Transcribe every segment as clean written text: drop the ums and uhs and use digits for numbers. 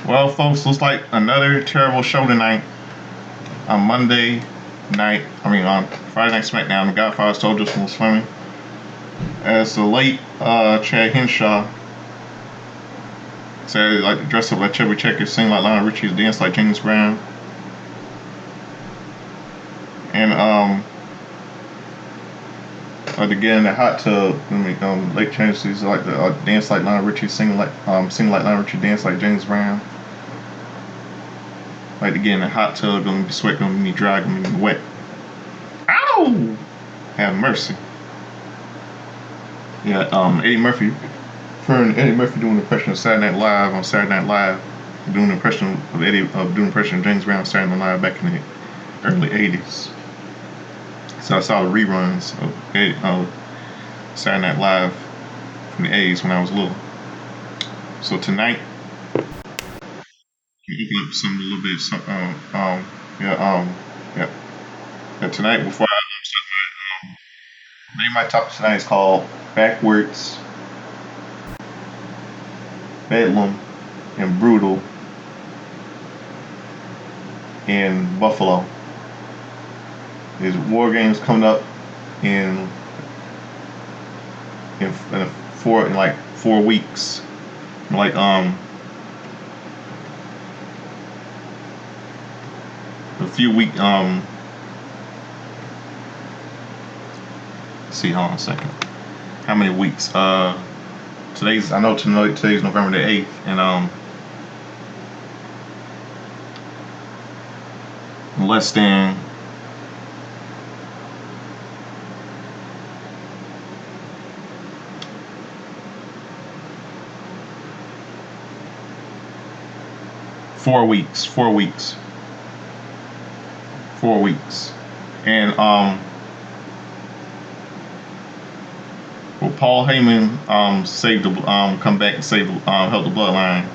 Well, folks, looks like another terrible show tonight. On Monday night, on Friday Night Smackdown, the Godfather Soldiers was swimming. As the late Chad Henshaw said, like to dress up like Chubby Checker, sing like Lionel Richie, dance like James Brown, and to get in the hot tub. Late changes like to dance like Lionel Richie, sing like Lionel Richie, dance like James Brown. Like to get in the hot tub, gonna be sweat, gonna be dry, gonna be wet. Ow! Have mercy. Yeah, Eddie Murphy doing an impression of Saturday Night Live on Saturday Night Live, doing an impression of James Brown on Saturday Night Live back in the early '80s. So I saw the reruns of Saturday Night Live from the '80s when I was little. So tonight, you open up some a little bit. Tonight, before I start my name, my topic tonight is called Backwords, Bedlam, and Brutal in Buffalo. There's WarGames coming up in 4 weeks. Like a few weeks. See, hold on a second. How many weeks? Today's November the 8th, and less than 4 weeks. 4 weeks. 4 weeks. And Paul Heyman come back and help the Bloodline.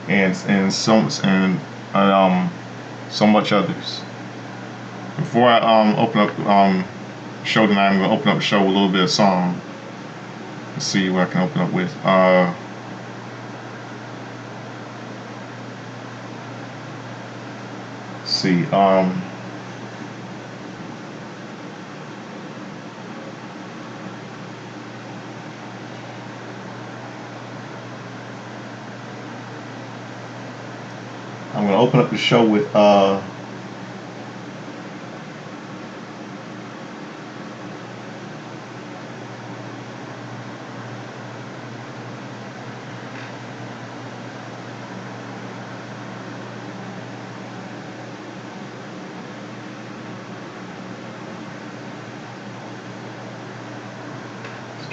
And so much others. Before I open up show tonight, I'm gonna open up the show with a little bit of song. Let's see what I can open up with. Let's see. I'm gonna open up the show with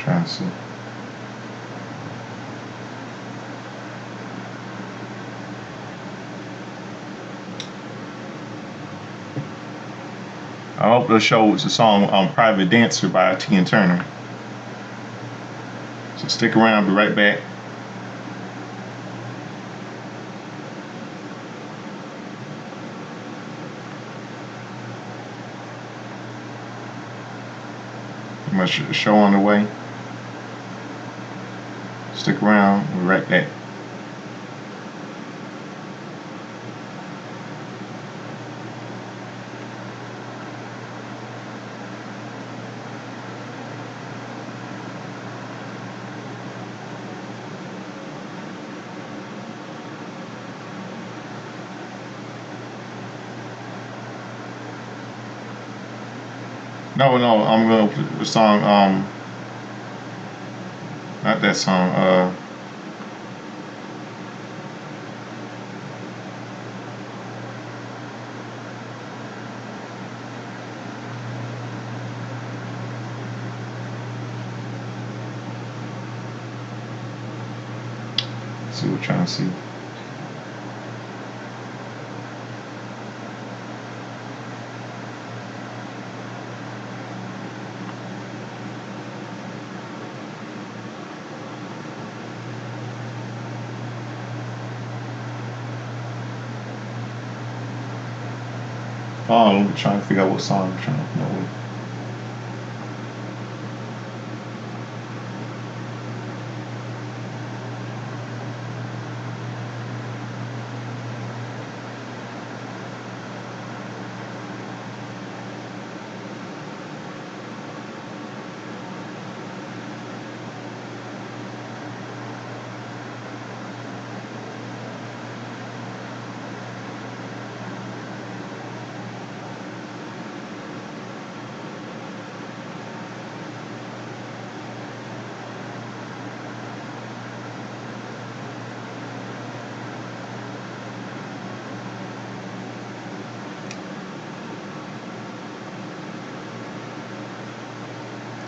trying to see. I'll open the show with the song Private Dancer by Tina Turner. So stick around, be right back. Much show on the way. Stick around, we'll be right back. No, I'm gonna put the song, not that song, let's see what we're trying to see. Oh, I'm trying to figure out what song I'm trying to come up with.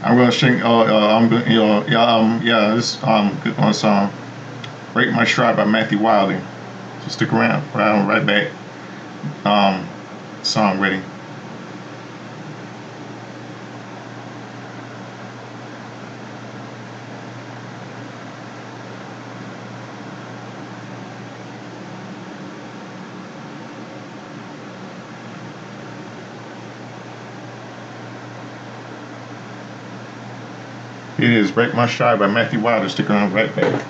I'm gonna sing. I'm gonna, yeah. This good one song, "Break My Stride" by Matthew Wilder. So stick around. Right back. Um, Song ready. It is "Break My Stride" by Matthew Wilder. Stick around. Right back.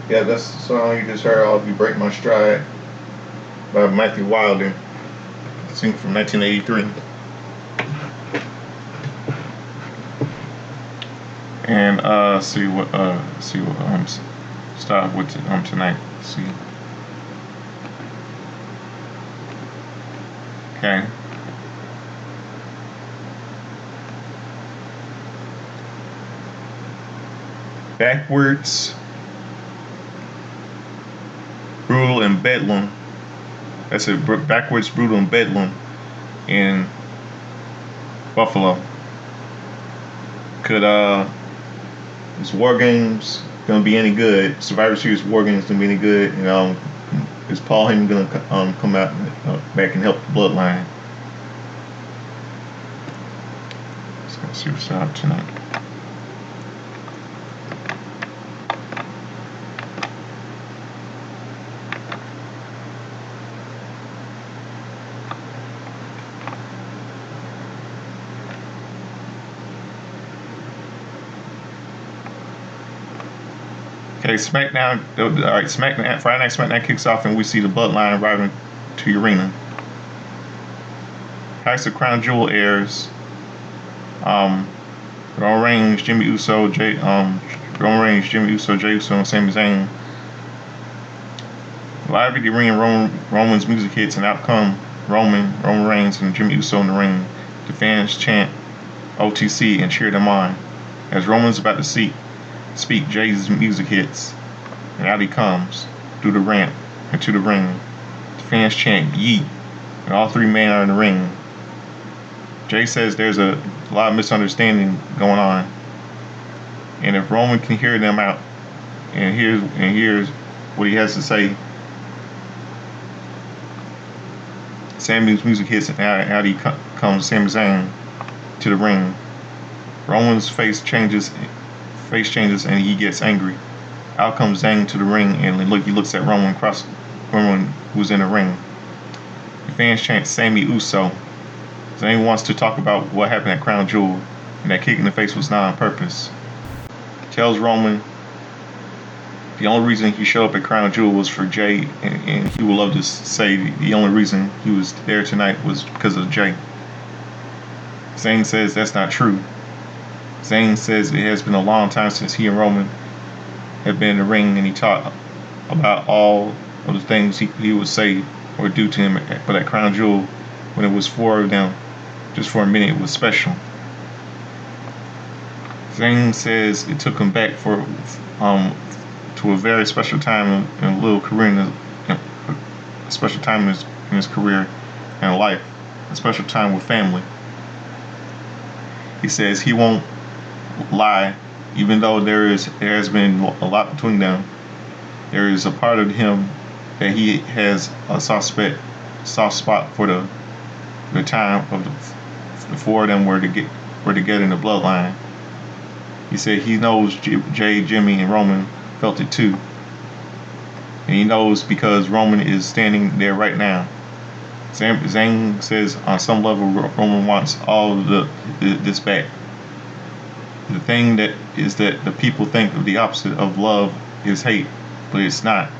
Yeah, that's the song you just heard. "I'll Be Break My Stride" by Matthew Wilder. Sing from 1983. And see what start with tonight. Let's see. Okay. Backwords, Brutal, and Bedlam. That's it. Backwards, Brutal, and Bedlam in Buffalo. Could is WarGames gonna be any good? Survivor Series WarGames gonna be any good? And is Paul Heyman gonna come out back and help the Bloodline? Let's go see what's out tonight. Okay, Smackdown. All right, Smackdown. Friday Night Smackdown kicks off, and we see the Bloodline arriving to the arena. Heist of Crown Jewel airs. Roman Reigns, Jimmy Uso, Jey Uso, and Sami Zayn. Live at the ring, Roman's music hits, and out come Roman Reigns, and Jimmy Uso in the ring. The fans chant OTC and cheer them on. As Roman's about to speak, Jay's music hits, and out he comes through the ramp and to the ring. The fans chant Yeet, and all three men are in the ring. Jay says there's a lot of misunderstanding going on, and if Roman can hear them out, and here's what he has to say. Sammy's music hits, and out he comes Sami Zayn to the ring. Roman's face changes, and he gets angry. Out comes Zayn to the ring, and he looks at Roman who's in the ring. The fans chant Sami Uso. Zayn wants to talk about what happened at Crown Jewel, and that kick in the face was not on purpose. Tells Roman the only reason he showed up at Crown Jewel was for Jay, and he would love to say the only reason he was there tonight was because of Jay. Zayn says that's not true. Zayn says it has been a long time since he and Roman have been in the ring, and he talked about all of the things he would say or do to him. But at Crown Jewel, when it was four of them, just for a minute, it was special. Zayn says it took him back to a very special time in a little career, a special time in his career and life, a special time with family. He says he won't lie, even though there has been a lot between them. There is a part of him that he has a soft spot for the time of the four of them were together in the Bloodline. He said he knows Jay, Jimmy, and Roman felt it too, and he knows because Roman is standing there right now. Zayn says on some level Roman wants all of this back. The thing that the people think of the opposite of love is hate, but it's not.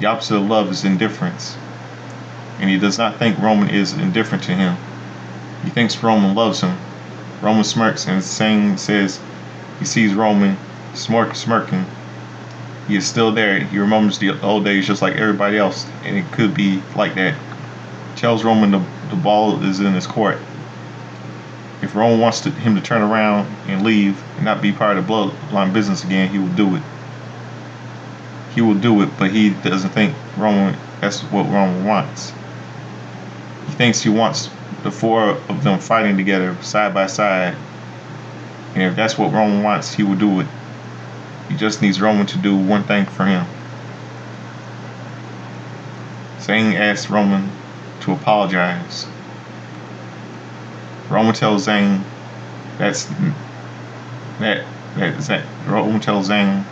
The opposite of love is indifference, and he does not think Roman is indifferent to him. He thinks Roman loves him. Roman smirks, and Zayn says he sees Roman smirking. He is still there. He remembers the old days just like everybody else, and it could be like that. Tells Roman the ball is in his court. If Roman wants him to turn around and leave and not be part of the Bloodline business again, he will do it. He will do it, but he doesn't think that's what Roman wants. He thinks he wants the four of them fighting together side by side, and if that's what Roman wants, he will do it. He just needs Roman to do one thing for him. Zayn asks Roman to apologize. Roman tells Zayn Roman tells Zayn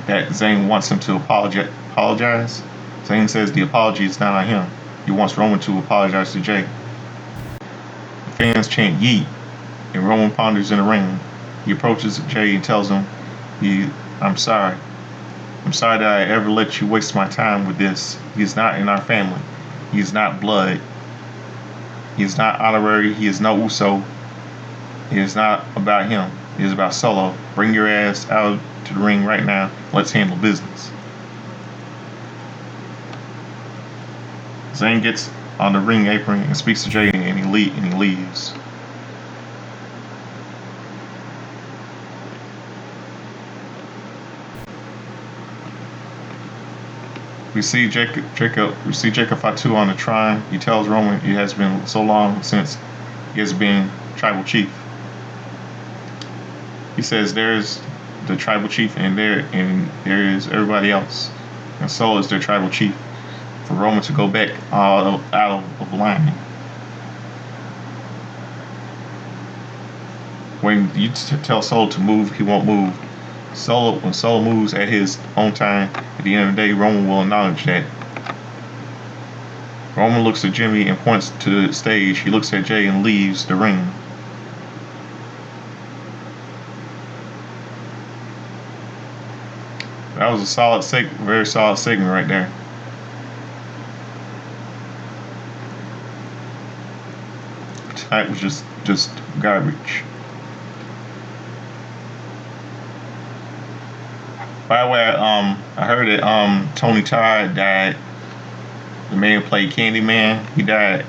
that Zayn wants him to apologize. Zayn says the apology is not on him. He wants Roman to apologize to Jay. The fans chant Yeet, and Roman ponders in the ring. He approaches Jay and tells him, I'm sorry. I'm sorry that I ever let you waste my time with this. He is not in our family. He is not blood. He is not honorary. He is no Uso. It is not about him. It is about Solo. Bring your ass out to the ring right now. Let's handle business. Zayn gets on the ring apron and speaks to Jay, and he leaves. We see Jacob Fatu on the Trine. He tells Roman it has been so long since he has been tribal chief. He says there's the tribal chief and there is everybody else. And Soul is their tribal chief. For Roman to go back out of line. When you tell Soul to move, he won't move. When Soul moves at his own time, at the end of the day, Roman will acknowledge that. Roman looks at Jimmy and points to the stage. He looks at Jay and leaves the ring. That was a very solid segment right there. Tonight was just garbage. By the way, I heard that Tony Todd died. The man who played Candyman, he died.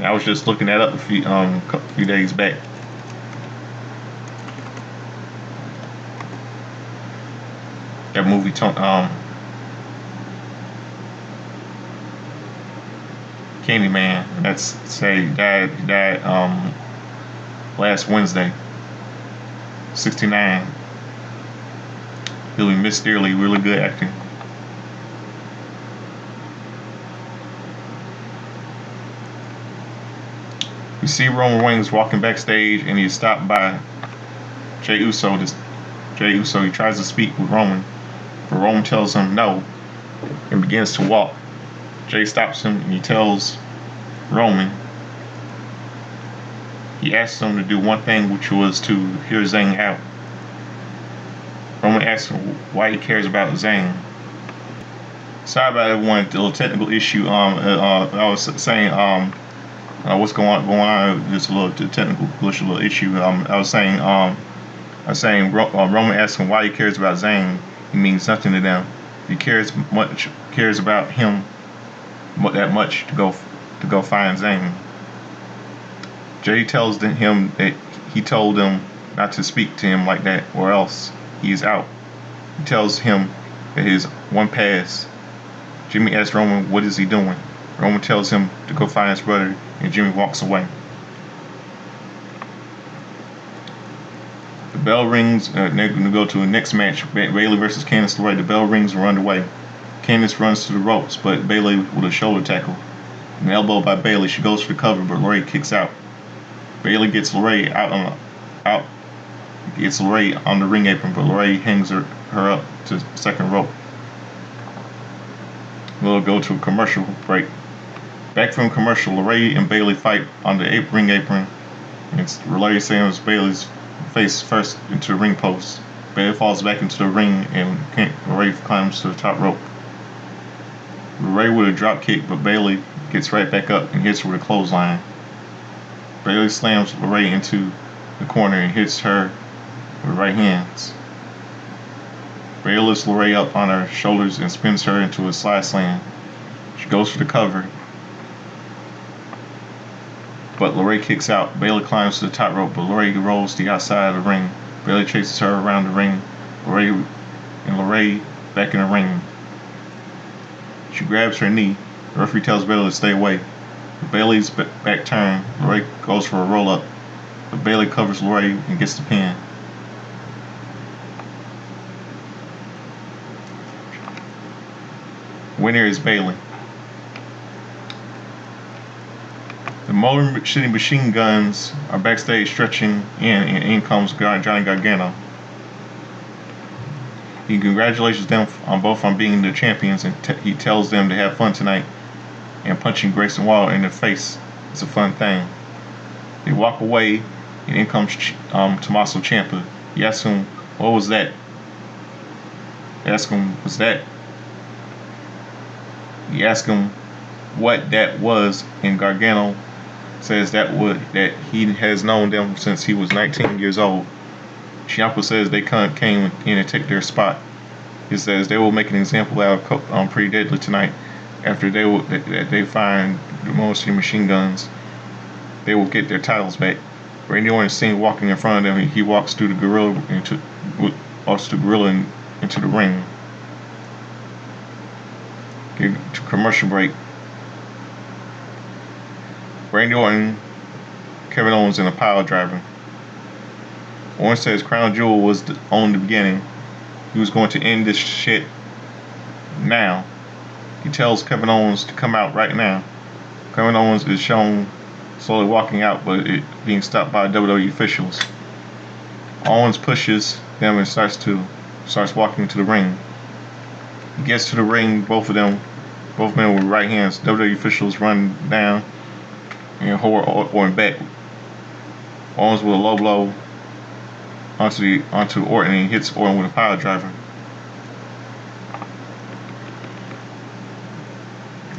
I was just looking that up a few days back. That movie, Candyman. That's say died last Wednesday. 69. He'll be missed dearly. Really good acting. We see Roman Reigns walking backstage, and he's stopped by Jey Uso. He tries to speak with Roman, but Roman tells him no, and begins to walk. Jey stops him, and he tells Roman. He asks him to do one thing, which was to hear Zayn out. Roman asks him why he cares about Zayn. Sorry about everyone. A little technical issue. I was saying what's going on. Just a little technical glitch, a little issue. I was saying Roman asks him why he cares about Zayn. He means nothing to them. He cares about him that much to go find Zayn. Jey tells him that he told him not to speak to him like that, or else he is out. He tells him that his one pass. Jimmy asks Roman what is he doing. Roman tells him to go find his brother, and Jimmy walks away. The bell rings. They're going to go to the next match, Bayley versus Candice LeRae. The bell rings are underway. Candice runs to the ropes, but Bayley with a shoulder tackle. An elbow by Bayley. She goes for the cover, but LeRae kicks out. Bayley gets LeRae gets LeRae on the ring apron, but LeRae hangs her up to the second rope. We'll go to a commercial break. Back from commercial, LeRae and Bayley fight on the ring apron. It's LeRae slams Bayley's face first into the ring post. Bayley falls back into the ring, and LeRae climbs to the top rope. LeRae with a drop kick, but Bayley gets right back up and hits her with a clothesline. Bayley slams LeRae into the corner and hits her with right hands. Bayley lifts LeRae up on her shoulders and spins her into a slide slam. She goes for the cover, but LeRae kicks out. Bayley climbs to the top rope, but LeRae rolls to the outside of the ring. Bayley chases her around the ring. LeRae back in the ring. She grabs her knee. The referee tells Bayley to stay away. Bayley's back turn. LeRae goes for a roll up, but Bayley covers LeRae and gets the pin. Winner is Bayley. The Motor City Machine Guns are backstage stretching and in comes Johnny Gargano. He congratulates them on being the champions, and he tells them to have fun tonight, and punching Grayson Waller in the face is a fun thing. They walk away, and in comes Tommaso Ciampa. He asks him, what was that? He asks him what that was, and Gargano says that he has known them since he was 19 years old. Ciampa says they came in and take their spot. He says they will make an example out of Pretty Deadly tonight. After they find the Motor City Machine Guns, they will get their titles back. Randy Orton is seen walking in front of them. He walks through the gorilla into the ring. Commercial break. Randy Orton, Kevin Owens, and a pile driver. Orton says Crown Jewel was on the beginning. He was going to end this shit now. He tells Kevin Owens to come out right now. Kevin Owens is shown slowly walking out, but it being stopped by WWE officials. Owens pushes them and starts walking to the ring. He gets to the ring, both men with right hands. WWE officials run down and hold Orton back. Owens with a low blow onto Orton and hits Orton with a pile driver.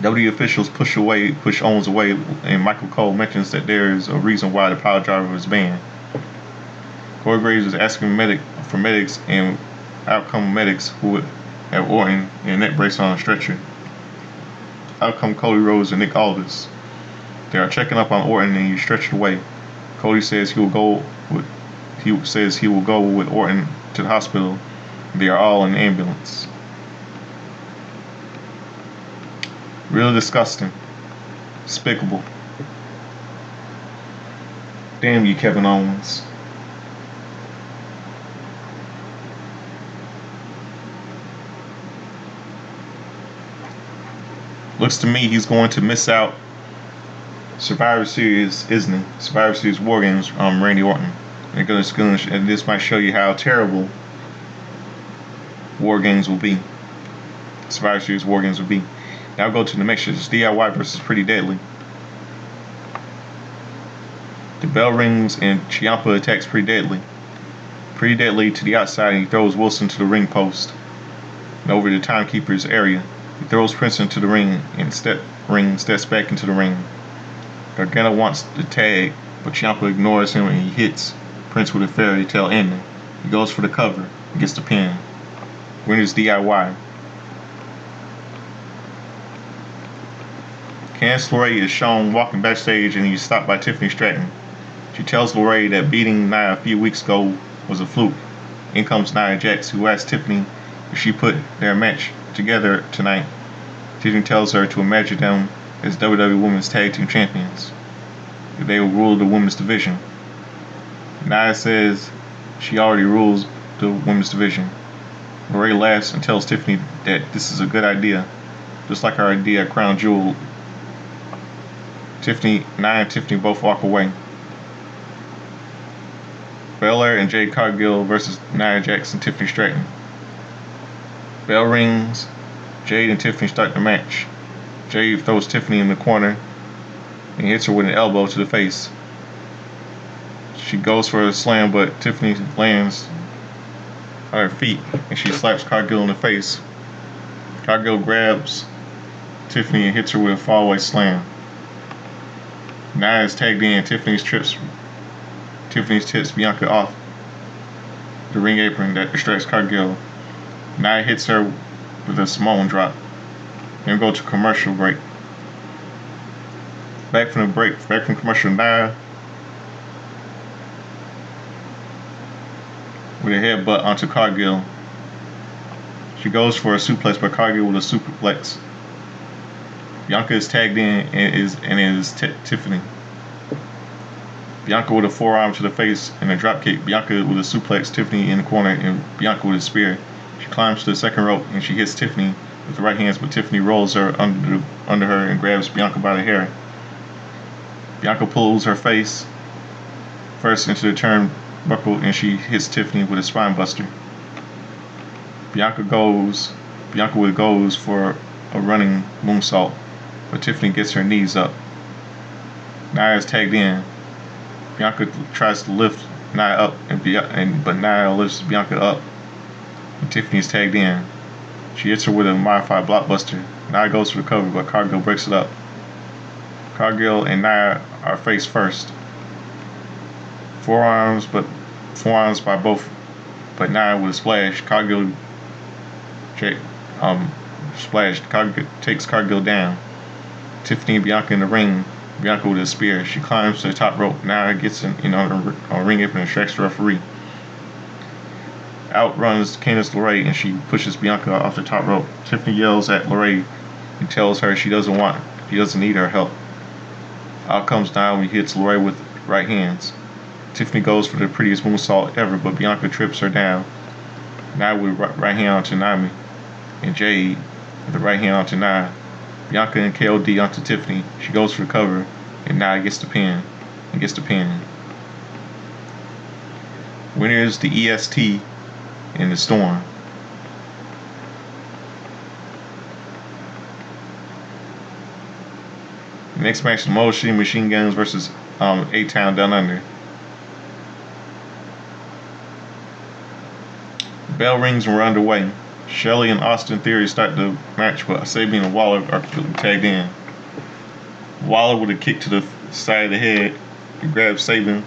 WWE officials push Owens away, and Michael Cole mentions that there is a reason why the pile driver is banned. Corey Graves is asking for medics and outcome medics who have Orton in a neck brace on a stretcher. Outcome Cody Rhodes and Nick Aldis. They are checking up on Orton and he's stretched away. Cody says he will go with Orton to the hospital. They are all in the ambulance. Really disgusting. Despicable. Damn you, Kevin Owens. Looks to me he's going to miss out Survivor Series, isn't he? Survivor Series WarGames, Randy Orton. And this might show you how terrible WarGames will be. Survivor Series WarGames will be. Now go to the next shit. It's DIY versus Pretty Deadly. The bell rings and Ciampa attacks Pretty Deadly. Pretty Deadly to the outside and he throws Wilson to the ring post and over the timekeeper's area. He throws Prince into the ring and steps back into the ring. Gargano wants the tag, but Ciampa ignores him and he hits Prince with a fairy tale ending. He goes for the cover and gets the pin. Winner's DIY. Candice LeRae is shown walking backstage and he's stopped by Tiffany Stratton. She tells LeRae that beating Nia a few weeks ago was a fluke. In comes Nia Jax, who asks Tiffany if she put their match together tonight. Tiffany tells her to imagine them as WWE Women's Tag Team Champions. They will rule the women's division. Nia says she already rules the women's division. LeRae laughs and tells Tiffany that this is a good idea, just like her idea at Crown Jewel. Nia and Tiffany both walk away. Belair and Jade Cargill versus Nia Jax and Tiffany Stratton. Bell rings. Jade and Tiffany start the match. Jade throws Tiffany in the corner and hits her with an elbow to the face. She goes for a slam, but Tiffany lands on her feet and she slaps Cargill in the face. Cargill grabs Tiffany and hits her with a fallaway slam. Nia is tagged in. Tiffany tips Bianca off the ring apron that distracts Cargill. Nia hits her with a Samoan drop. Then go to commercial break. Back from commercial, Nia with a headbutt onto Cargill. She goes for a suplex, but Cargill with a superplex. Bianca is tagged in and is Tiffany. Bianca with a forearm to the face and a dropkick. Bianca with a suplex, Tiffany in the corner, and Bianca with a spear. She climbs to the second rope and she hits Tiffany with the right hands, but Tiffany rolls her under her and grabs Bianca by the hair. Bianca pulls her face first into the turnbuckle and she hits Tiffany with a spine buster. Bianca goes for a running moonsault, but Tiffany gets her knees up. Nia is tagged in. Bianca tries to lift Nia up, but Nia lifts Bianca up. And Tiffany's tagged in. She hits her with a modified blockbuster. Nia goes for the cover, but Cargill breaks it up. Cargill and Nia are face first. Forearms by both, but Nia with a splash. Cargill takes Cargill down. Tiffany and Bianca in the ring. Bianca with a spear. She climbs to the top rope. Nia gets on a ring apron and distracts the referee. Out runs Candice LeRae and she pushes Bianca off the top rope. Tiffany yells at LeRae He tells her he doesn't need her help. Out comes Naomi, hits Lori with right hands. Tiffany goes for the prettiest moonsault ever, but Bianca trips her down. Now with right hand onto Naomi, and Jade with the right hand onto Nia. Bianca and KOD onto Tiffany. She goes for the cover, and Nia gets the pin. Winner is the EST in the Storm. The next match, the Motor Machine Guns versus A-Town Down Under. The bell rings and we're underway. Shelley and Austin Theory start the match, but Sabian and Waller are tagged in. Waller with a kick to the side of the head, he grabs Sabian,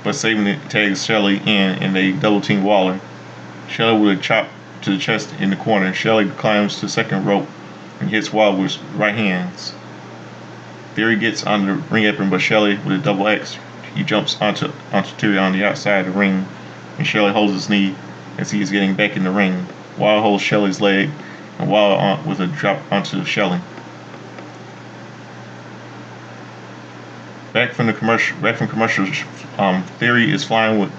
but Sabian tags Shelley in and they double team Waller. Shelley with a chop to the chest in the corner. Shelley climbs to the second rope and hits Waller with right hands. Theory gets on the ring apron, but Shelley with a double X, he jumps onto Theory on the outside of the ring, and Shelley holds his knee as he is getting back in the ring. Waller holds Shelley's leg, and Waller with a drop onto Shelley. Back from commercials, Theory is flying with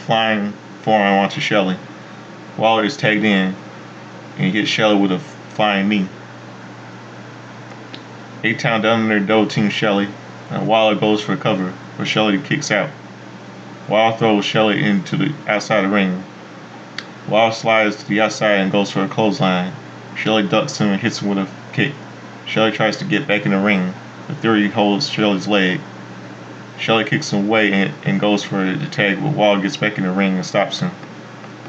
flying forearm onto Shelley. Waller is tagged in, and he hits Shelley with a flying knee. A-Town down there double team Shelley, and Waller goes for a cover, but Shelley kicks out. Waller throws Shelley into the outside of the ring. Waller slides to the outside and goes for a clothesline. Shelley ducks him and hits him with a kick. Shelley tries to get back in the ring, but Theory holds Shelley's leg. Shelley kicks him away and goes for the tag, but Waller gets back in the ring and stops him.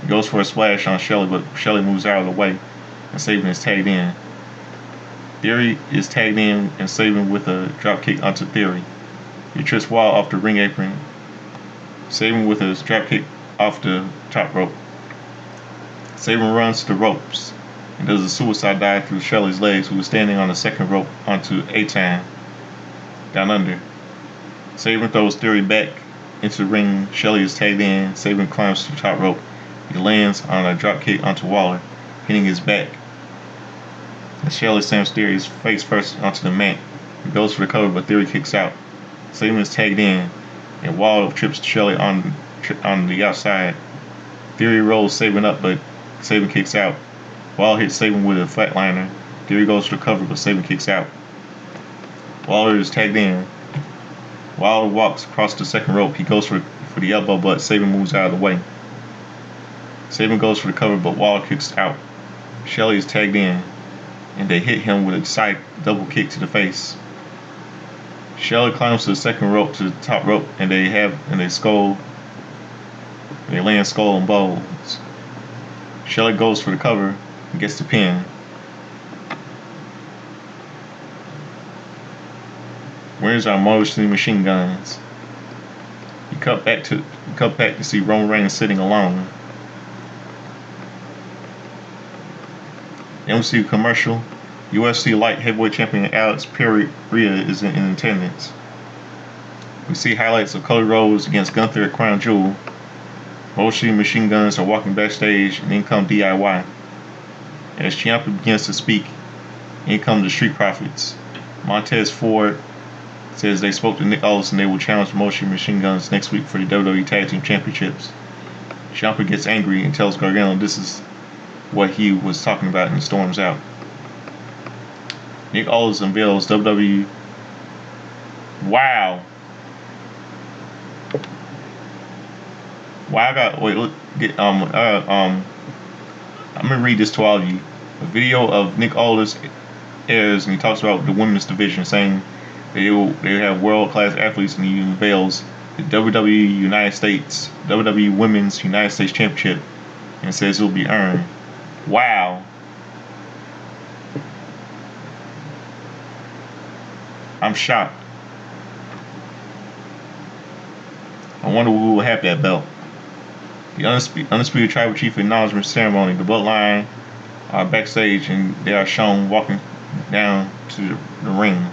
He goes for a splash on Shelley, but Shelley moves out of the way, and Sabian is tagged in. Theory is tagged in and Sabian with a drop kick onto Theory. He trips Waller off the ring apron. Sabian with a drop kick off the top rope. Sabian runs to the ropes and does a suicide dive through Shelley's legs, who is standing on the second rope onto A-Town down under. Sabian throws Theory back into the ring. Shelley is tagged in. Sabian climbs to the top rope. He lands on a drop kick onto Waller, hitting his back. Shelley slams Theory's face first onto the mat. He goes for the cover, but Theory kicks out. Sabian is tagged in, and Waller trips Shelley on the outside. Theory rolls Sabian up, but Sabian kicks out. Waller hits Sabian with a flatliner. Theory goes for the cover, but Sabian kicks out. Waller is tagged in. Waller walks across the second rope. He goes for the elbow, but Sabian moves out of the way. Sabian goes for the cover, but Waller kicks out. Shelley is tagged in, and they hit him with a side double kick to the face. Shelley climbs to the second rope to the top rope, and they land skull and bones. Shelley goes for the cover and gets the pin. Winners are Motor Machine Guns. You cut back to see Roman Reigns sitting alone. MC commercial. UFC light heavyweight champion Alex Pereira is in attendance. We see highlights of Cody Rhodes against Gunther at Crown Jewel. Motor Machine Guns are walking backstage, and in come DIY. As Ciampa begins to speak, in come the Street Profits. Montez Ford says they spoke to Nick Aldis and they will challenge Motor Machine Guns next week for the WWE Tag Team Championships. Ciampa gets angry and tells Gargano this is what he was talking about and storms out. Nick Aldis unveils WWE. Wow. I'm gonna read this to all of you. A video of Nick Aldis airs and he talks about the women's division, saying they have world-class athletes, and he unveils the WWE Women's United States Championship, and says it will be earned. Wow. I'm shocked. I wonder who will have that belt. The Undisputed Tribal Chief Acknowledgement Ceremony. The Bloodline are backstage and they are shown walking down to the ring.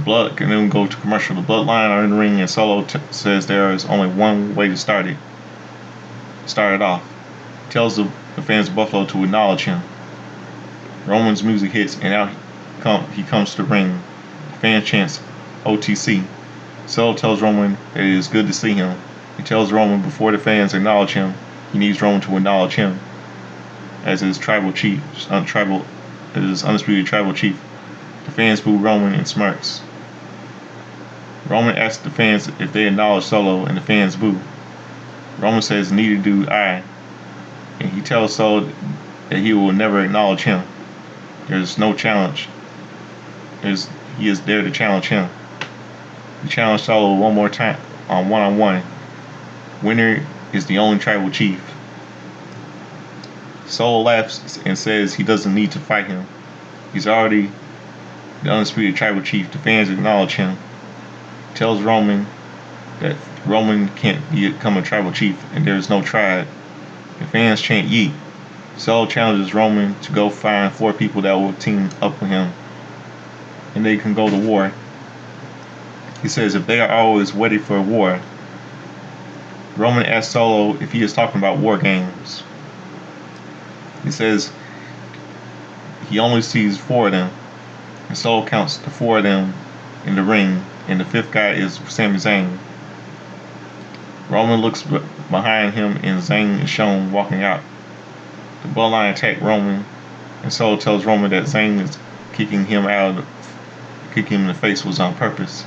And then we go to commercial. The Bloodline are in the ring, and Solo says there is only one way to start it. started off. He tells the fans of Buffalo to acknowledge him. Roman's music hits, and out he comes to the ring. The fan chants OTC. Solo tells Roman that it is good to see him. He tells Roman before the fans acknowledge him, he needs Roman to acknowledge him as his undisputed tribal chief. The fans boo Roman and smirks. Roman asks the fans if they acknowledge Solo, and the fans boo. Roman says neither do I, and he tells Solo that he will never acknowledge him. There's no challenge. He is there to challenge him. He challenged Solo one more time on one-on-one. Winner is the only tribal chief. Solo laughs and says he doesn't need to fight him. He's already the undisputed tribal chief. The fans acknowledge him. He tells Roman that Roman can't become a tribal chief and there is no tribe. The fans chant yeet. Solo challenges Roman to go find 4 people that will team up with him and they can go to war. He says if they are always ready for war. Roman asks Solo if he is talking about WarGames. He says he only sees 4 of them, and Solo counts the 4 of them in the ring, and the 5th guy is Sami Zayn. Roman looks behind him, and Zayn is shown walking out. The Bloodline attack Roman, and Solo tells Roman that Zayn is kicking him in the face was on purpose.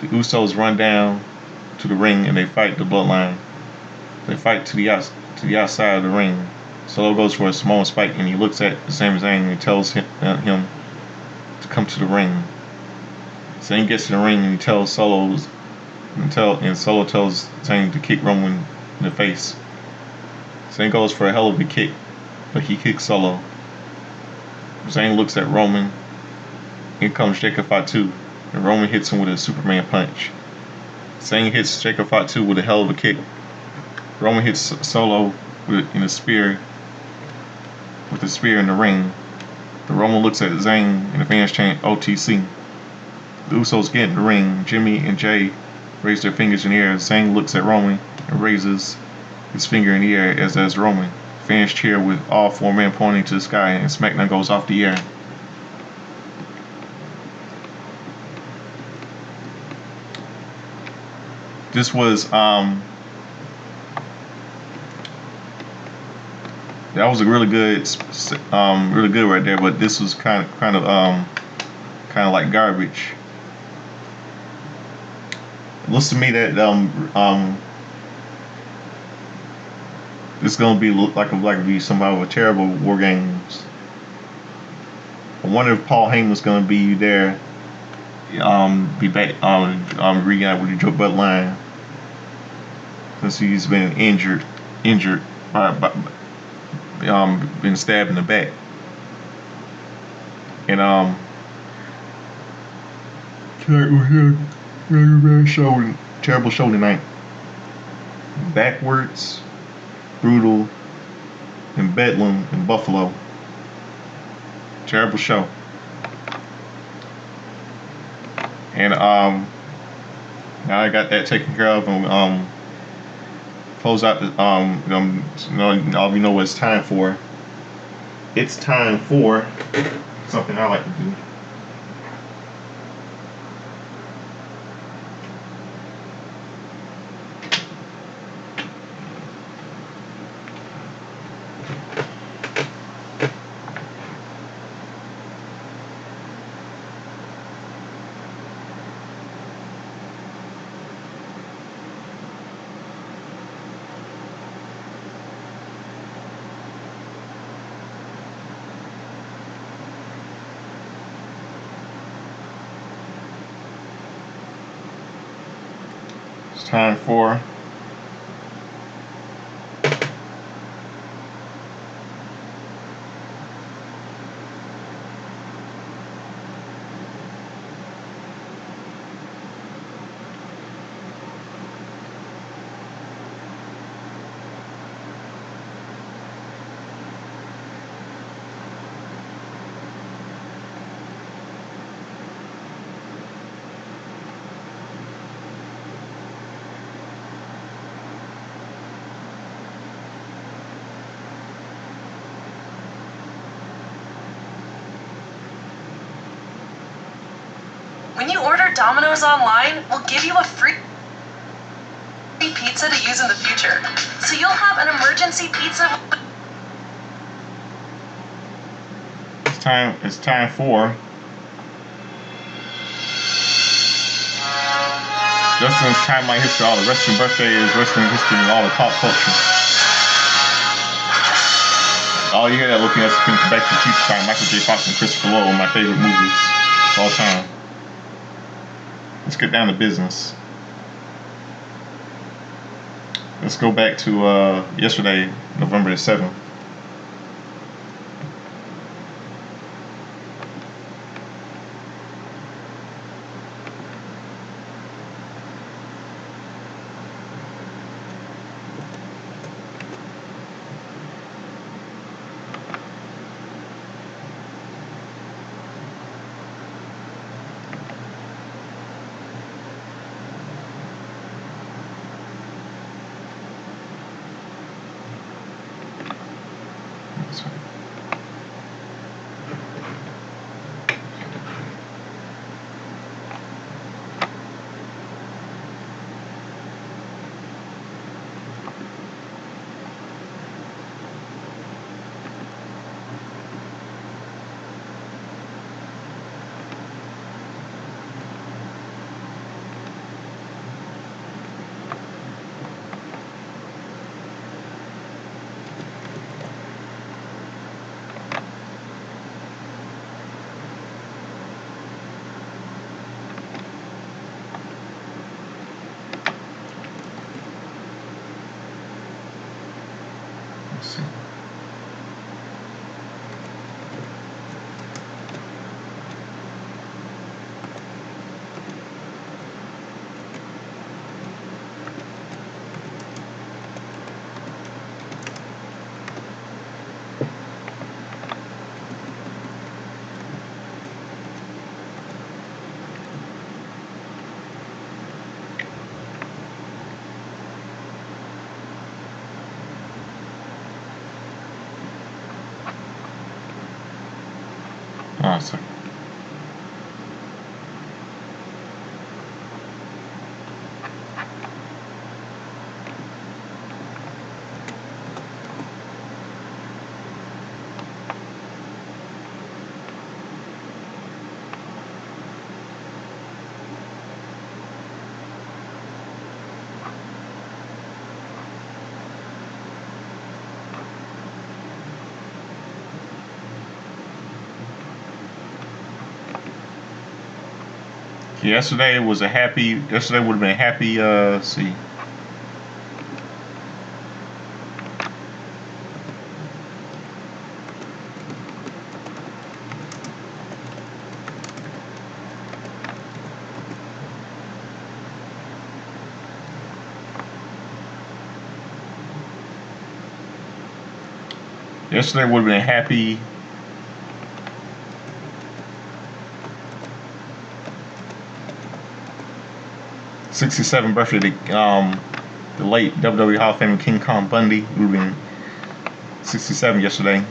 The Usos run down to the ring and they fight the Bloodline. They fight to the outside of the ring. Solo goes for a small spike and he looks at Sami Zayn and tells him to come to the ring. Zayn gets to the ring and he tells Solo tells Zayn to kick Roman in the face. Zayn goes for a hell of a kick, but he kicks Solo. Zayn looks at Roman. Here comes Jacob Fatu, and Roman hits him with a Superman punch. Zayn hits Jacob Fatu with a hell of a kick. Roman hits Solo with a spear in the ring. The Roman looks at Zayn and the fans chant OTC. The Usos get in the ring. Jimmy and Jay raise their fingers in the air. Zayn looks at Roman and raises his finger in the air, as does Roman. Fans cheer with all 4 men pointing to the sky, and Smackdown goes off the air. This was that was a really good right there, but this was kind of like garbage. It looks to me that this is gonna be be somehow a terrible WarGames. I wonder if Paul Heyman's gonna be there. Be back reunite with the Joe Bedlahm since he's been injured been stabbed in the back, and terrible show tonight. Backwords, Brutal, and Bedlam in Buffalo. Terrible show. And now I got that taken care of, and close out the all you know what it's time for. It's time for something I like to do. It's time for When you order Domino's online, we'll give you a free pizza to use in the future. So you'll have an emergency pizza. It's time for Wrestling's Timeline History, all the wrestling birthdays, wrestling history, and all the pop culture. All you hear that looking at is Back to the Future time, Michael J. Fox and Christopher Lloyd, my favorite movies of all time. Let's get down to business. Let's go back to yesterday, November the 7th. Awesome. Yesterday would have been a happy, let's see. Yesterday would have been a happy 67th birthday to the late WWE Hall of Famer King Kong Bundy. Would have been 67 yesterday.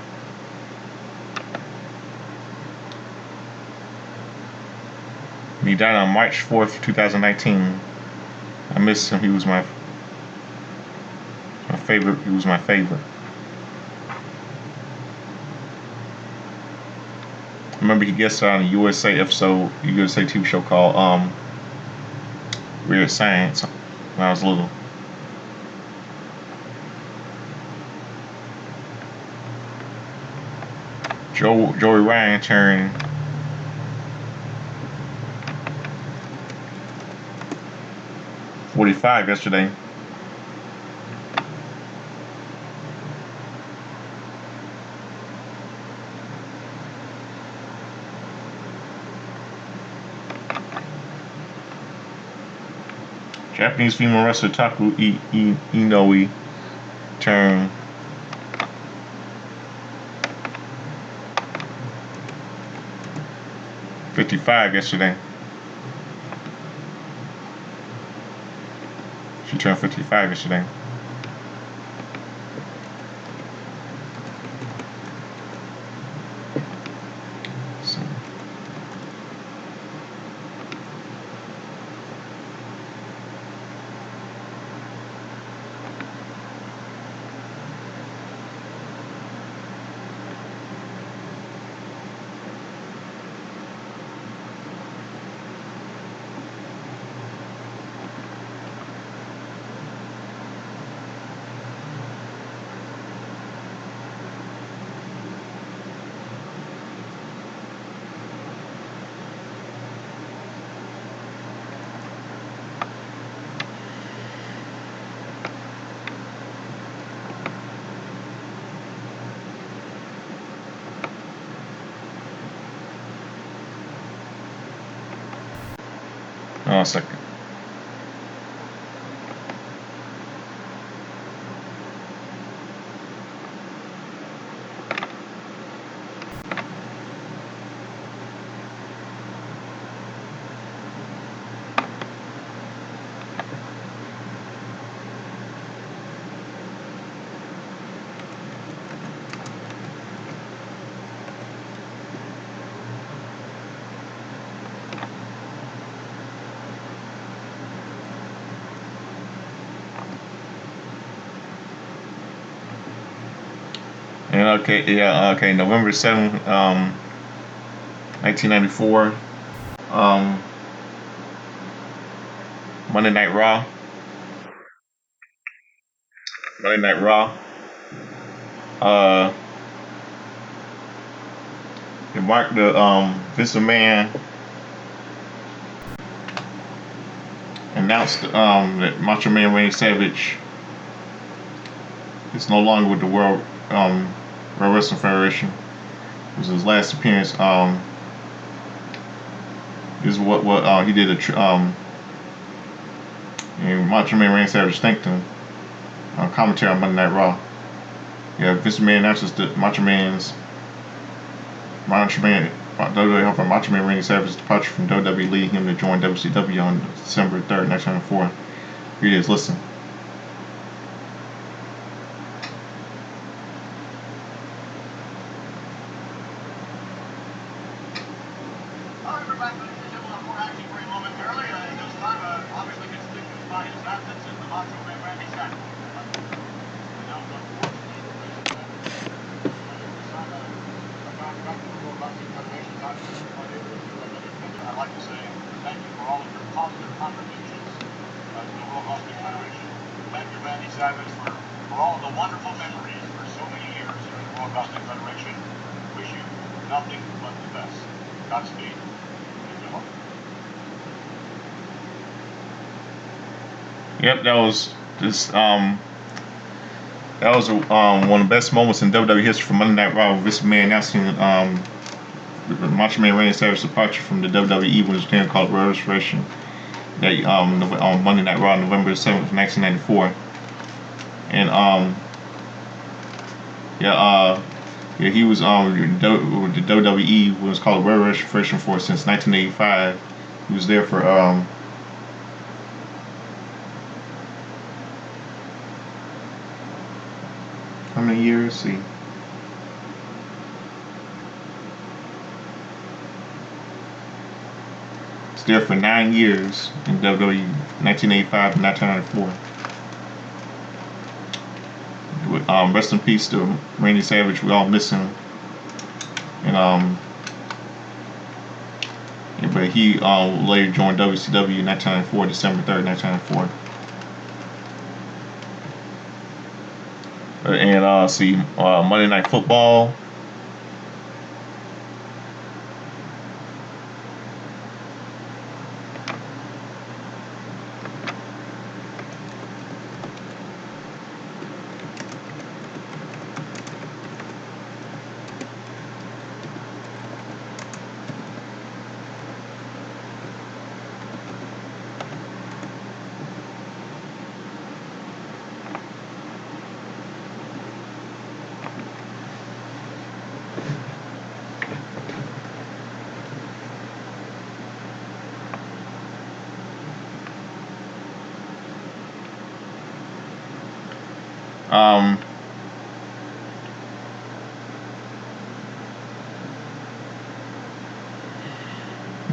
And he died on March 4th, 2019. I miss him. He was my favorite. He was my favorite. I remember he guested on a USA episode, a USA TV show called Weird Science when I was little. Joey Ryan turned 45 yesterday. Japanese female wrestler Taku Inoue turned 55 yesterday. She turned 55 yesterday. Oh, a second. And okay, yeah, okay, November 7th, 1994, Monday Night Raw. Monday Night Raw. It marked the Vince McMahon announced that Macho Man Randy Savage is no longer with the World Wrestling Federation. It was his last appearance. This is what he did. And Macho Man Randy Savage thanked him. Commentary on Monday Night Raw. Yeah, Vince McMahon announces that Macho Man Randy Savage's departure from WWE, leading him to join WCW on December 3rd, 1994. Here it is. Listen. I'd like to say thank you for all of your positive contributions to the World Wrestling Federation. Thank you, Randy Savage, for all of the wonderful memories for so many years here in the World Wrestling Federation. Wish you nothing but the best. Godspeed. And good luck. Yep, that was just one of the best moments in WWE history for Monday Night Raw. Vince McMahon announcing Macho Man Randy Savage's departure from the WWE, which was then called World Federation. That on Monday Night Raw, November 7th, 1994, and he was with the WWE, was called World Wrestling Federation for since 1985. He was there for how many years? Let's see. It's there for 9 years in WWE, 1985 to 1994. Rest in peace to Randy Savage. We all miss him. And but he later joined WCW in 1994, December 3rd, 1994. And see, Monday Night Football.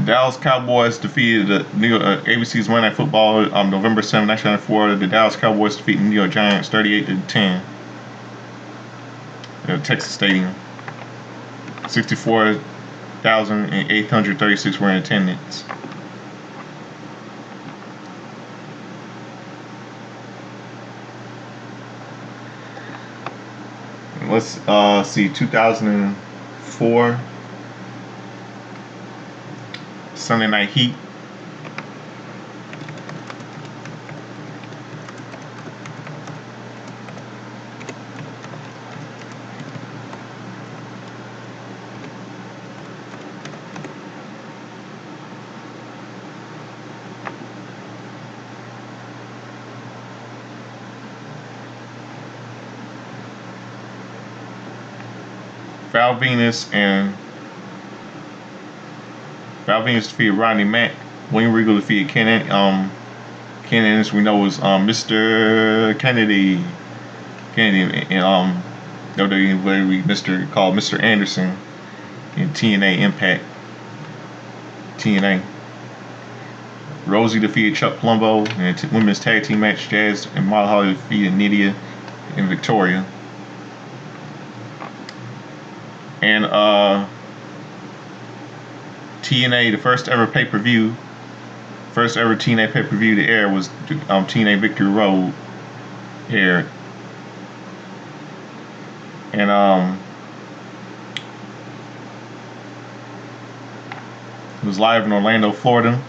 Dallas Cowboys defeated the ABC's Monday Night Football November 7, 1994. The Dallas Cowboys defeated the New York Giants 38-10 at Texas Stadium. 64,836 were in attendance. Let's see, 2004 Sunday Night Heat. Val Venus defeated Rodney Mack. William Regal defeated Ken Ennis, we know, was Mr. Kennedy in WWE, Mr. Anderson in TNA Impact. TNA. Rosie defeated Chuck Palumbo in a women's tag team match. Jazz and Molly Holly defeated Nydia and Victoria. And TNA, the first ever TNA pay-per-view to air was TNA Victory Road aired. And it was live in Orlando, Florida.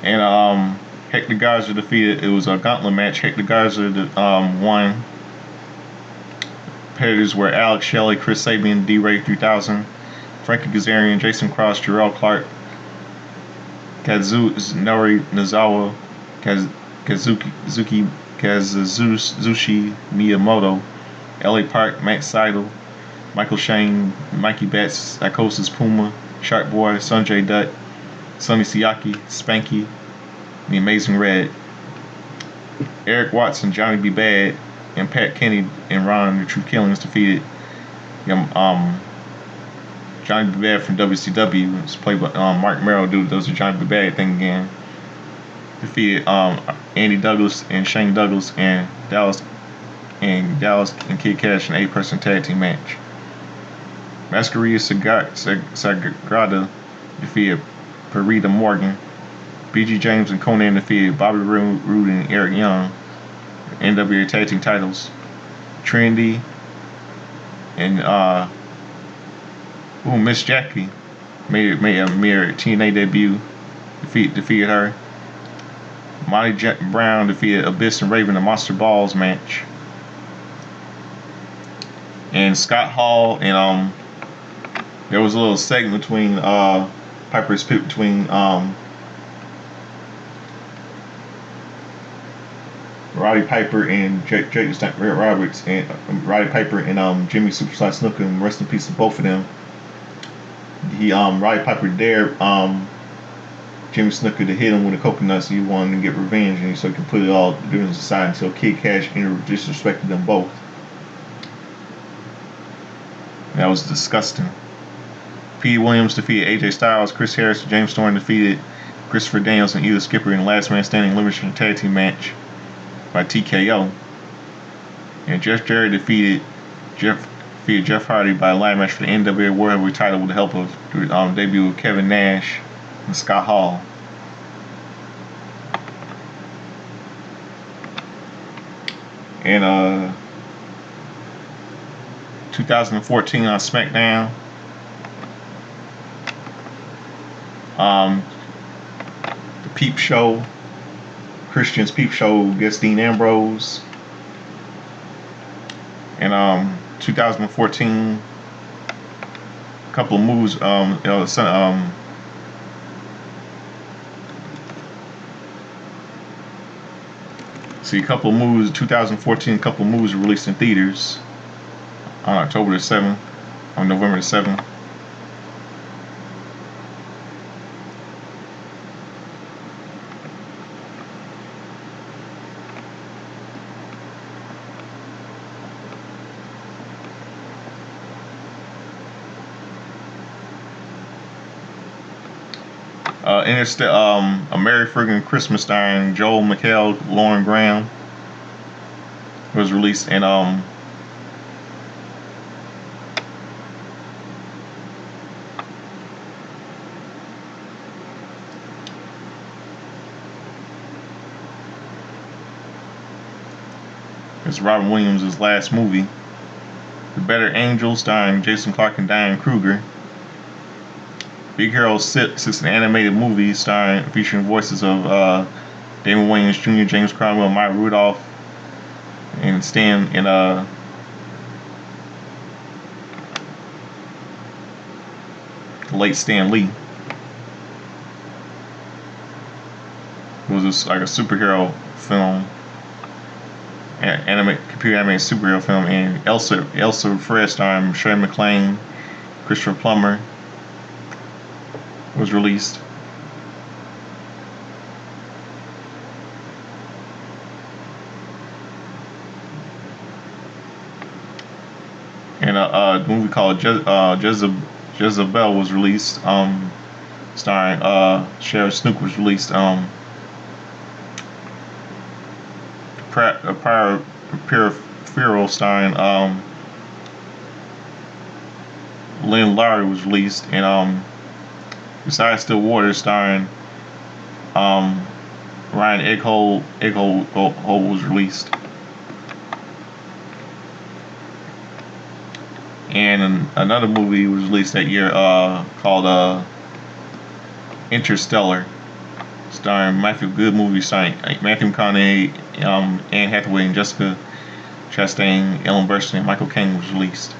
And Hector Garza defeated. It was a gauntlet match. Hector Garza won. Competitors were Alex Shelley, Chris Sabian, D-Ray 3000, Frankie Kazarian, Jason Cross, Jarrell Clark, Kazunori Nozawa, Kazuki Miyamoto, L.A. Park, Matt Seidel, Michael Shane, Mikey Betts, Psychosis Puma, Shark Boy, Sanjay Dutt, Sonny Siaki, Spanky, The Amazing Red, Eric Watson, Johnny B. Bad, and Pat Kenny and Ron the True Killings defeated Johnny B. Bad from WCW. It's played by Mark Merrill. Those are Johnny B. Bad thing again. Defeated Andy Douglas and Shane Douglas and Dallas and Kid Cash in an 8-person tag team match. Masquerade Sagrada defeated Parita Morgan. B.G. James and Conan defeated Bobby Roode and Eric Young. NWA tag team titles. Trinity and Miss Jackie made a TNA debut. Defeated her. Monty Brown defeated Abyss and Raven in a Monster Balls match. And Scott Hall and there was a little segment between Roddy Piper and Jake Roberts, and Roddy Piper and Jimmy Superstar Snuka, and rest in peace to both of them. Roddy Piper dared Jimmy Snuka to hit him with a coconut, so he wanted to get revenge, and so he could put it all different aside until Kid Cash disrespected them both. That was disgusting. Pete Williams defeated AJ Styles. Chris Harris and James Storm defeated Christopher Daniels and Edith Skipper in the last man standing elimination tag team match by TKO. And Jeff Jarrett defeated Jeff Hardy by a ladder match for the NWA World Heavyweight title with the help of the debut of Kevin Nash and Scott Hall. And 2014 on Smackdown, the Peep Show, Christian's Peep Show gets Dean Ambrose. And 2014, a couple of moves. See, a couple of moves. 2014, a couple of moves were released in theaters on November the 7th. A Merry Friggin' Christmas starring Joel McHale, Lauren Graham was released, and it's Robin Williams' last movie. The Better Angels starring Jason Clarke and Diane Kruger. Big Hero 6 is an animated movie featuring voices of Damon Wayans Jr., James Cromwell, Maya Rudolph, and the late Stan Lee. It was like a superhero film, computer animated superhero film, and Elsa Fred starring Shirley MacLaine, Christopher Plummer was released. And a movie called Jezebel was released, starring Sharon Snook was released. Peripheral starring Lynn Lowry was released, and Besides Still Water starring Ryan Egghole was released. And another movie was released that year called Interstellar, starring Matthew McConaughey, Anne Hathaway, and Jessica Chastain, Ellen Burstyn, and Michael Caine was released.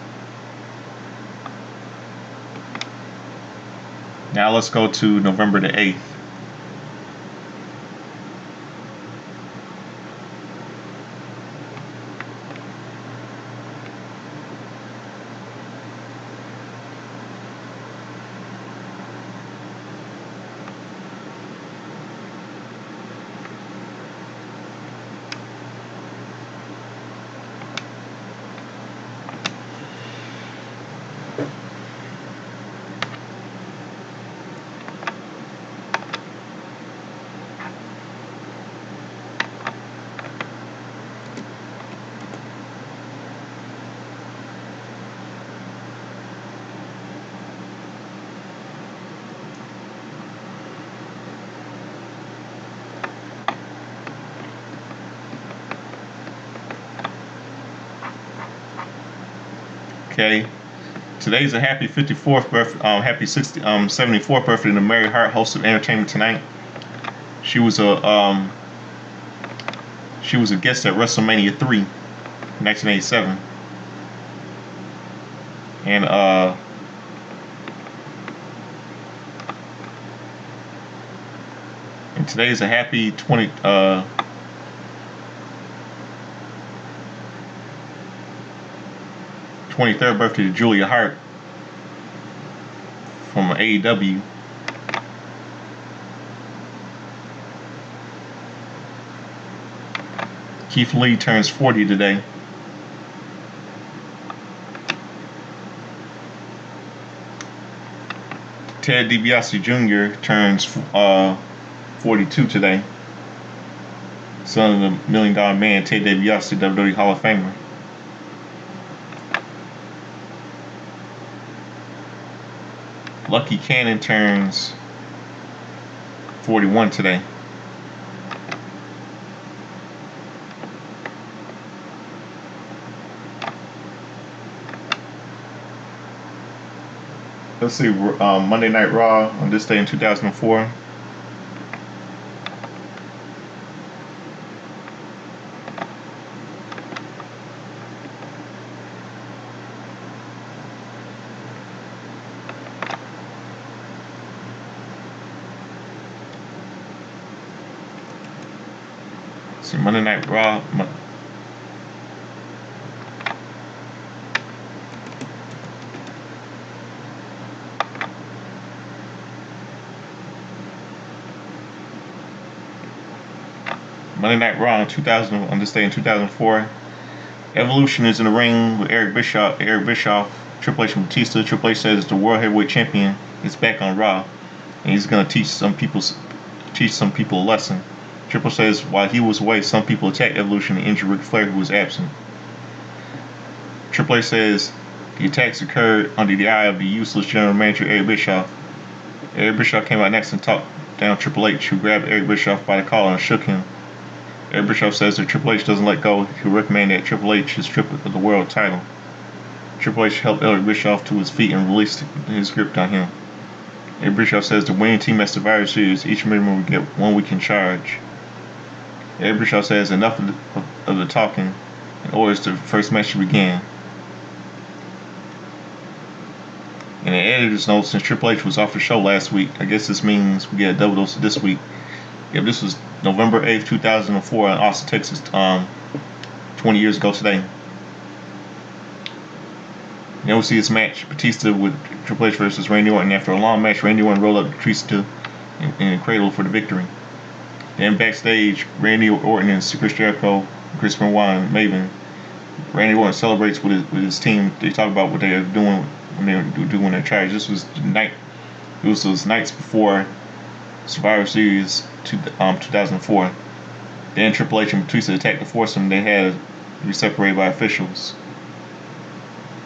Now let's go to November the 8th. Okay, today's a happy 54th birthday, happy 74th birthday to Mary Hart, host of Entertainment Tonight. She was a guest at WrestleMania 3, 1987, and today's a happy 23rd birthday to Julia Hart from AEW. Keith Lee turns 40 today. Ted DiBiase Jr. turns 42 today. Son of the $1 Million Man, Ted DiBiase, WWE Hall of Famer. Lucky Cannon turns 41 today. Let's see, Monday Night Raw on this day in 2004. See, Monday Night Raw. Monday Night Raw on this day in 2004. Evolution is in the ring with Eric Bischoff, Triple H and Batista. Triple H says the World Heavyweight Champion is back on Raw, and he's gonna teach some people a lesson. Triple H says while he was away, some people attacked Evolution and injured Ric Flair, who was absent. Triple H says the attacks occurred under the eye of the useless general manager Eric Bischoff. Eric Bischoff came out next and talked down Triple H, who grabbed Eric Bischoff by the collar and shook him. Eric Bischoff says if Triple H doesn't let go, he'll recommend that Triple H is stripped of the world title. Triple H helped Eric Bischoff to his feet and released his grip on him. Eric Bischoff says the winning team at Survivor Series, each member will get 1 week in charge. Eric Bischoff says enough of the talking and orders the first match to begin. In the editor's note, since Triple H was off the show last week, I guess this means we get a double dose this week. Yeah, this was November 8th, 2004 in Austin, Texas, 20 20 years ago today. Then we'll see this match, Batista with Triple H versus Randy Orton. After a long match, Randy Orton rolled up Batista in a cradle for the victory. Then backstage, Randy Orton and Chris Jericho, Chris Benoit, and Maven. Randy Orton celebrates with his team. They talk about what they are doing when they were doing their charge. This was the night. It was those nights before Survivor Series 2004. Then Triple H and Batista attacked the foursome. They had to be separated by officials.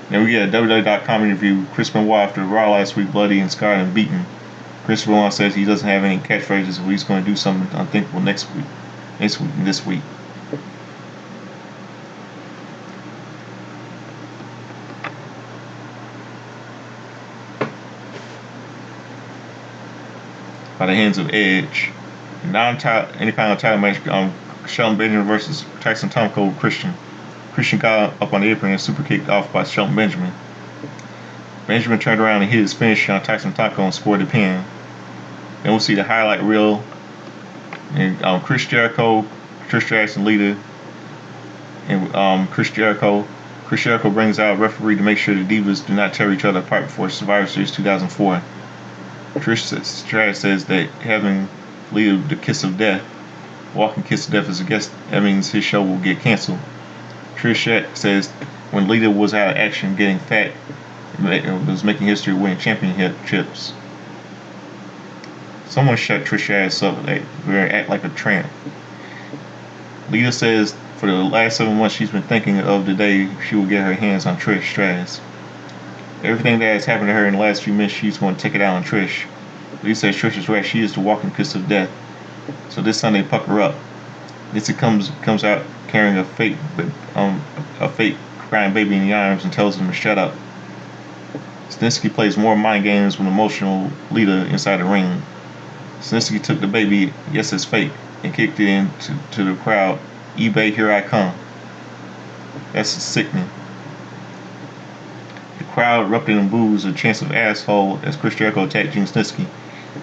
Then we get a WWE.com interview. Chris Benoit after Raw last week, bloody and scarred and beaten. Chris Benoit says he doesn't have any catchphrases, so he's going to do something unthinkable this week. By the hands of Edge. Any kind of title match, Shelton Benjamin versus Tyson Tomko Christian. Christian got up on the apron and super kicked off by Shelton Benjamin. Benjamin turned around and hit his finish on Tyson Tomko and scored the pin. Then we'll see the highlight reel. And Chris Jericho, Trish Jackson, Lita, and Chris Jericho. Chris Jericho brings out a referee to make sure the Divas do not tear each other apart before Survivor Series 2004. Trish Stratus says that having Lita the kiss of death, walking kiss of death as a guest, that means his show will get canceled. Trish says when Lita was out of action, getting fat, it was making history winning championships. Someone shut Trish ass up, act like a tramp. Lita says for the last 7 months she's been thinking of the day she will get her hands on Trish Stratus. Everything that has happened to her in the last few minutes, she's going to take it out on Trish. Lita says Trish is right, she is the walking kiss of death. So this Sunday, pucker up. Lisa comes out carrying a fake crying baby in the arms and tells him to shut up. Snitsky plays more mind games with emotional Lita inside the ring. Snitsky took the baby, yes it's fake, and kicked it into the crowd. eBay, here I come. That's sickening. The crowd erupted in boos, a chance of asshole as Chris Jericho attacked Gene Snitsky.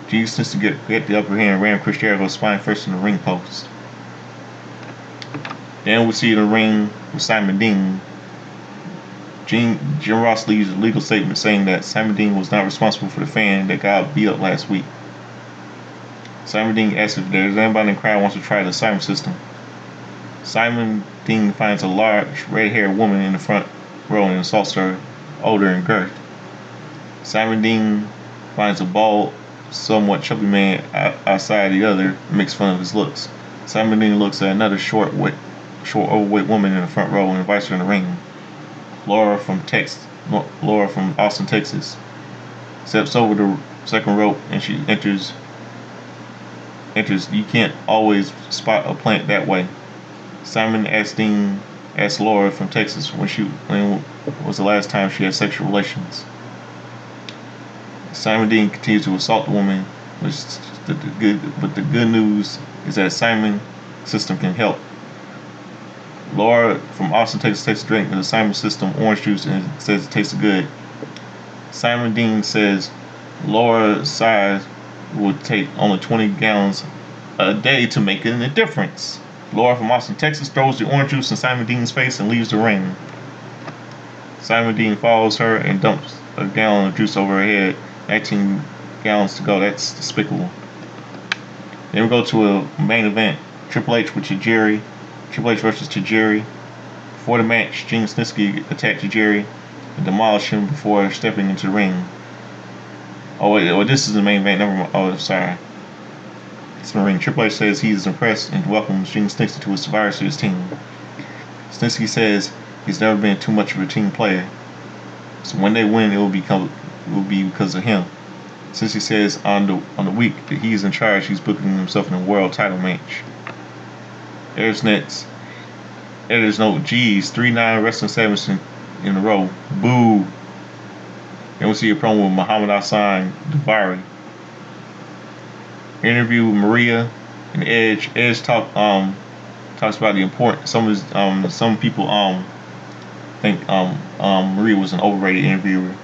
Gene Snitsky get the upper hand and ran Chris Jericho's spine first in the ring post. Then we'll see the ring with Simon Dean. Jim Ross leaves a legal statement saying that Simon Dean was not responsible for the fan that got beat up last week. Simon Dean asks if there's anybody in the crowd who wants to try the Simon system. Simon Dean finds a large red-haired woman in the front row and assaults her, older in girth. Simon Dean finds a bald, somewhat chubby man outside the other and makes fun of his looks. Simon Dean looks at another short, overweight woman in the front row and invites her in the ring. Laura from Austin, Texas, steps over the second rope and she enters. You can't always spot a plant that way. Simon asked Laura from Texas when was the last time she had sexual relations. Simon Dean continues to assault the woman, but the good news is that Simon system can help. Laura from Austin, Texas takes a drink of the Simon system orange juice and says it tastes good. Simon Dean says Laura's size would take only 20 gallons a day to make a difference. Laura from Austin, Texas throws the orange juice in Simon Dean's face and leaves the ring. Simon Dean follows her and dumps a gallon of juice over her head. 19 gallons to go. That's despicable. Then we go to a main event. Triple H with Tajiri. Triple H versus Tajiri. Before the match, Gene Snitsky attacked Tajiri and demolished him before stepping into the ring. This is the main event. Never mind. Oh, sorry. It's in the ring. Triple H says he is impressed and welcomes Gene Snitsky to his Survivor Series team. Snitsky says he's never been too much of a team player. So when they win, it will be because of him. Snitsky says on the week that he is in charge, he's booking himself in a world title match. There's no G's, 3-9 wrestling segments in a row. Boo. Then we'll see a promo with Muhammad Hassan Duvari. Interview with Maria and Edge. Edge talks about the importance. Some people think Maria was an overrated interviewer.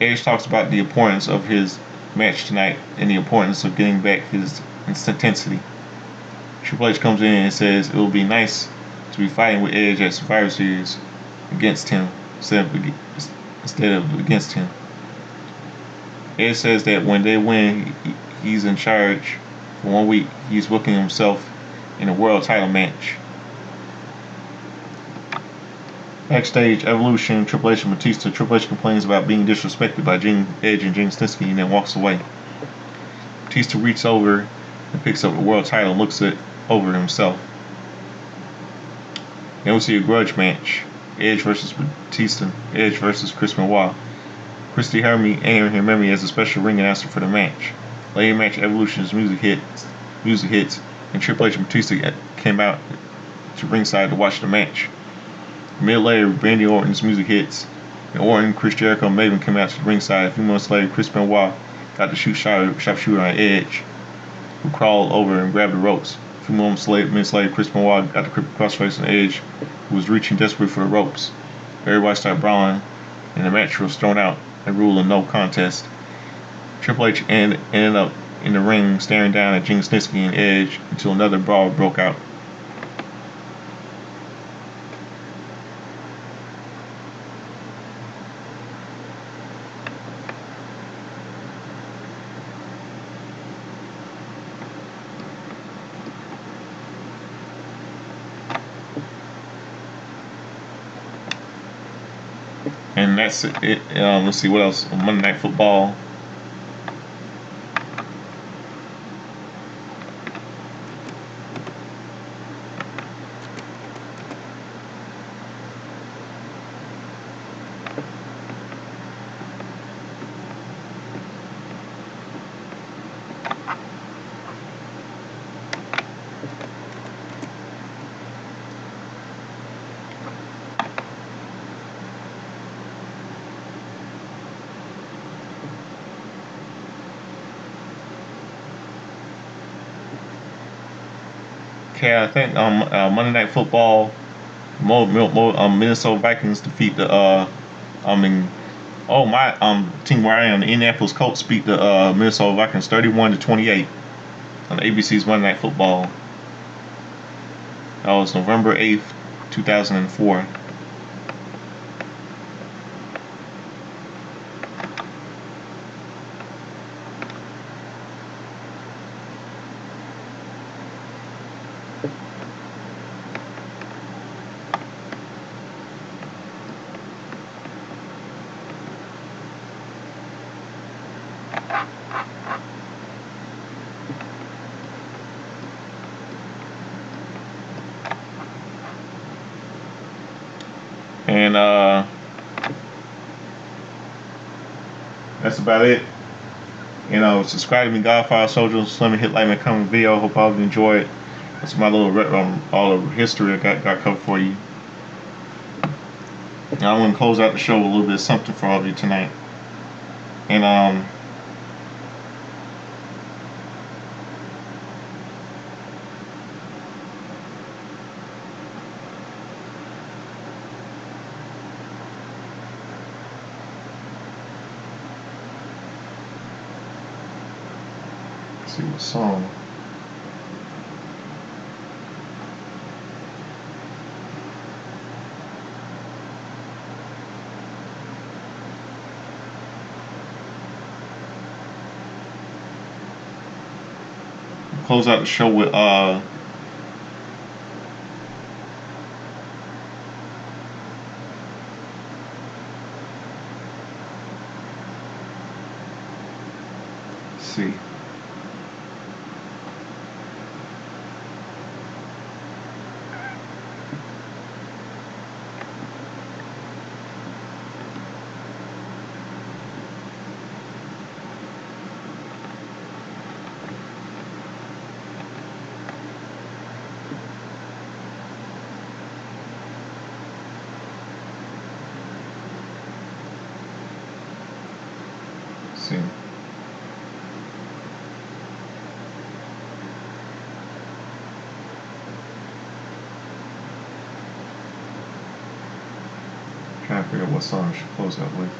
Edge talks about the importance of his match tonight and the importance of getting back his intensity. Triple H comes in and says it will be nice to be fighting with Edge at Survivor Series against him instead of against him. Edge says that when they win, he's in charge for 1 week. He's booking himself in a world title match. Backstage, Evolution, Triple H and Batista. Triple H complains about being disrespected by Edge and Gene Snitsky and then walks away. Batista reaches over and picks up the world title and looks it over himself. Then we see a grudge match. Edge versus Batista. Edge versus Chris Benoit. Christy Hemme as a special ring announcer for the match. Later match, Evolution's music hits, and Triple H and Batista came out to ringside to watch the match. A minute later, Randy Orton's music hits, and Orton, Chris Jericho, and Maven came out to the ringside. A few months later, Chris Benoit got the sharpshooter on Edge, who crawled over and grabbed the ropes. A few minutes later, Chris Benoit got the crippling crossface on Edge, who was reaching desperately for the ropes. Everybody started brawling, and the match was thrown out and ruled a no contest. Triple H ended up in the ring staring down at Gene Snitsky and Edge until another brawl broke out. And that's it. Let's see what else. Monday Night Football. Okay, I think Monday Night Football, Minnesota Vikings defeat the team where I am, the Indianapolis Colts beat the Minnesota Vikings 31-28 on ABC's Monday Night Football. That was November 8th, 2004. And that's about it. Subscribe to me, Godfather Soldiers. Let me hit like and comment video. Hope all of you enjoy it. That's my little all the history I got covered for you. Now I'm gonna close out the show with a little bit of something for all of you tonight. And let's see what song. Close out the show with let's see. See. Trying to figure out what song I should close out with.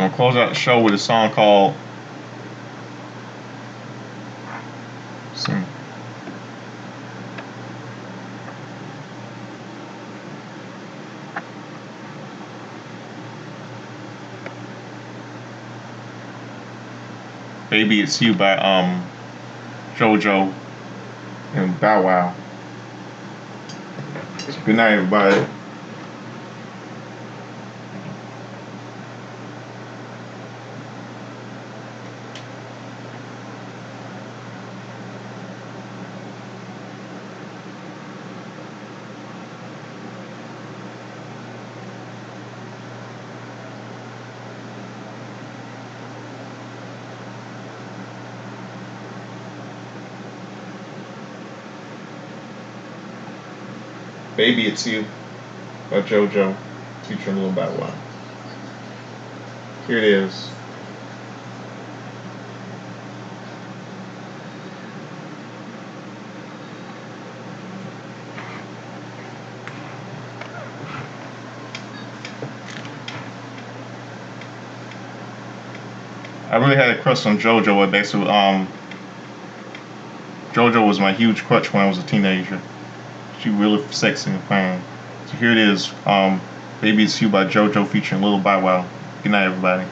gonna close out the show with a song called Baby It's You by JoJo and Bow Wow. Good night, everybody. Baby It's You by JoJo featuring Lil Bow Wow. Here it is. I really had a crush on JoJo. Basically, JoJo was my huge crush when I was a teenager. She really sexy and fine. So here it is, Baby It's You by JoJo featuring Lil Bow Wow. Good night, everybody.